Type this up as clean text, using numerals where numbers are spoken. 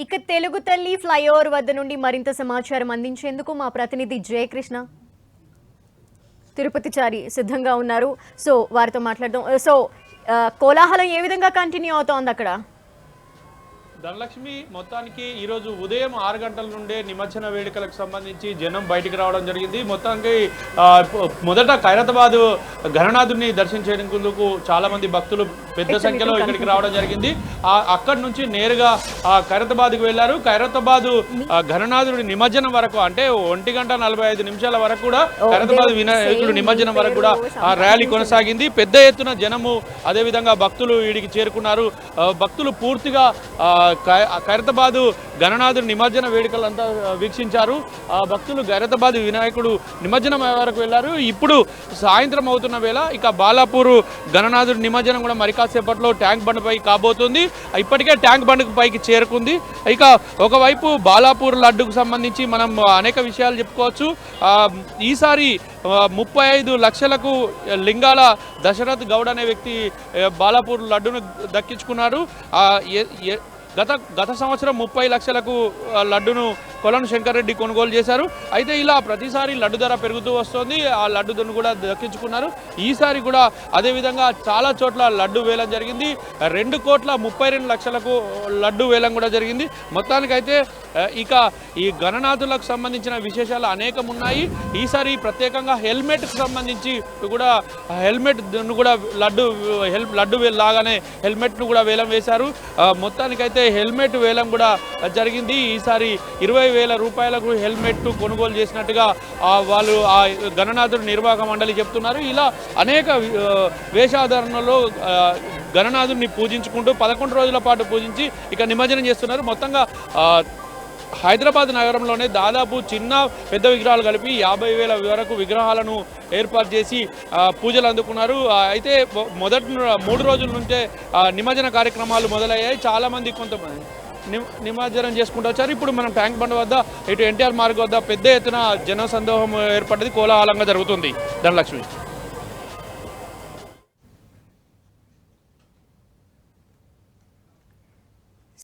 ఇక తెలుగు తల్లి ఫ్లైఓవర్ వద్ద నుండి మరింత సమాచారం అందించేందుకు మా ప్రతినిధి జయకృష్ణ తిరుపతి చారి సిద్ధంగా ఉన్నారు. సో వారితో మాట్లాడదాం. సో కోలాహలం ఏ విధంగా కంటిన్యూ అవుతోంది అక్కడ? ధనలక్ష్మి, మొత్తానికి ఈరోజు ఉదయం 6 గంటల నుండే నిమజ్జన వేడుకలకు సంబంధించి జనం బయటికి రావడం జరిగింది. మొత్తానికి మొదట ఖైరతాబాద్ గణనాథుని దర్శించేందుకు చాలా మంది భక్తులు పెద్ద సంఖ్యలో ఇక్కడికి రావడం జరిగింది. అక్కడి నుంచి నేరుగా ఖైరతాబాద్కి వెళ్లారు. ఖైరతాబాద్ గణనాథుడి నిమజ్జనం వరకు, అంటే 1:45 వరకు కూడా ఖైరతాబాద్ వినాయకుడు నిమజ్జనం వరకు కూడా ర్యాలీ కొనసాగింది. పెద్ద ఎత్తున జనము, అదేవిధంగా భక్తులు వీడికి చేరుకున్నారు. భక్తులు పూర్తిగా ఖైరతాబాద్ గణనాథుడి నిమజ్జన వేడుకలంతా వీక్షించారు. భక్తులు ఖైరతాబాద్ వినాయకుడు నిమజ్జనం వరకు వెళ్లారు. ఇప్పుడు సాయంత్రం అవుతున్న వేళ ఇక బాలాపూర్ గణనాథుడి నిమజ్జనం కూడా మరి కాసేపట్లో ట్యాంక్ బండ్ పై కాబోతుంది. ఇప్పటికే ట్యాంక్ బండ్ పైకి చేరుకుంది. ఇక ఒకవైపు బాలాపూర్ లడ్డుకు సంబంధించి మనం అనేక విషయాలు చెప్పుకోవచ్చు. ఈసారి 35 లక్షలకు లింగాల దశరథ్ గౌడ్ అనే వ్యక్తి బాలాపూర్ లడ్డును దక్కించుకున్నారు. గత సంవత్సరం 30 లక్షలకు లడ్డును కొలను శంకర్ రెడ్డి కొనుగోలు చేశారు. అయితే ఇలా ప్రతిసారి లడ్డు ధర పెరుగుతూ వస్తుంది. ఆ లడ్డును కూడా దక్కించుకున్నారు. ఈసారి కూడా అదేవిధంగా చాలా చోట్ల లడ్డు వేలం జరిగింది. 2,32,00,000లకు లడ్డు వేలం కూడా జరిగింది. మొత్తానికైతే ఇక ఈ గణనాథులకు సంబంధించిన విశేషాలు అనేకం ఉన్నాయి. ఈసారి ప్రత్యేకంగా హెల్మెట్కి సంబంధించి కూడా హెల్మెట్ను కూడా లడ్డు లాగానే హెల్మెట్ను కూడా వేలం వేశారు. మొత్తానికైతే హెల్మెట్ వేలం కూడా జరిగింది. ఈసారి 20,000 రూపాయలకు హెల్మెట్ కొనుగోలు చేసినట్టుగా వాళ్ళు ఆ గణనాథుడు నిర్వాహక మండలి చెప్తున్నారు. ఇలా అనేక వేషాధారణలో గణనాథుడిని పూజించుకుంటూ 11 రోజుల పాటు పూజించి ఇక నిమజ్జనం చేస్తున్నారు. మొత్తంగా హైదరాబాద్ నగరంలోనే దాదాపు చిన్న పెద్ద విగ్రహాలు కలిపి 50,000 వరకు విగ్రహాలను ఏర్పాటు చేసి పూజలు అందుకున్నారు. అయితే మొదటి 3 రోజుల నుంచే నిమజ్జన కార్యక్రమాలు మొదలయ్యాయి. చాలామంది కొంతమంది నిమజ్జనం చేసుకుంటూ వచ్చారు. ఇప్పుడు మనం ట్యాంక్ బండ్ వద్ద, ఇటు ఎన్టీఆర్ మార్గ్ వద్ద పెద్ద ఎత్తున జనసందోహం ఏర్పడ్డది. కోలాహలంగా జరుగుతుంది. ధనలక్ష్మి.